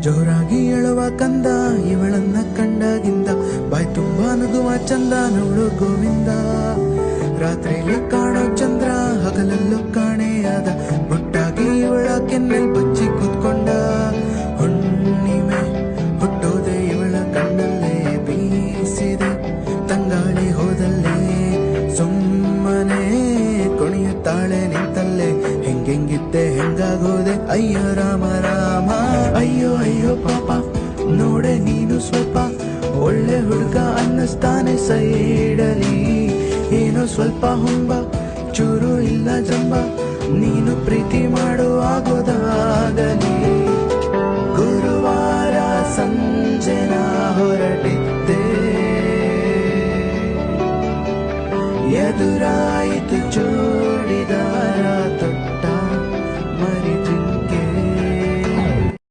ಜೋರಾಗಿ ಹೇಳುವ ಕಂದ ಇವಳನ್ನ ಕಂಡಾಗಿಂದ ಬಾಯ್ ತುಂಬಾ ನಗುವ ಚಂದ ನೋಡು ಗೋವಿಂದ. ರಾತ್ರಿಲಿ ಕಾಣೋ ಚಂದ್ರ ಹಗಲಲ್ಲೂ ಕಾಣೆಯಾದ ಮುಟ್ಟಾಗಿ ಇವಳ ಕೆನ್ನೆಲ್ ಬಚ್ಚಿ ಕೂತ್ಕೊಂಡ. ಹುಣ್ಣಿಮೆ ಹುಟ್ಟೋದೆ ಇವಳ ಕಣ್ಣಲ್ಲೇ ಬೀಸಿದೆ ತಂಗಾಳಿ ಹೋದಲ್ಲೇ ಸುಮ್ಮನೆ ಕುಣಿಯುತ್ತಾಳೆ ನಿಂತಲ್ಲೇ. ಹೆಂಗೆಂಗಿದ್ದೆ ಹೆಂಗಾಗೋದೆ ಅಯ್ಯೋ ರಾಮ ರಾಮ. ಅಯ್ಯೋ ಅಯ್ಯೋ ಪಾಪ ನೋಡೆ ನೀನು ಸ್ವಲ್ಪ ಒಳ್ಳೆ ಹುಡುಗ ಅನ್ನಿಸ್ತಾನೆ ಸೈಡಲಿ. ಏನೋ ಸ್ವಲ್ಪ ಹುಂಬ ಚೂರು ಇಲ್ಲ ಜಂಬ ನೀನು ಪ್ರೀತಿ ಮಾಡು ಆಗೋದಾಗಲಿ.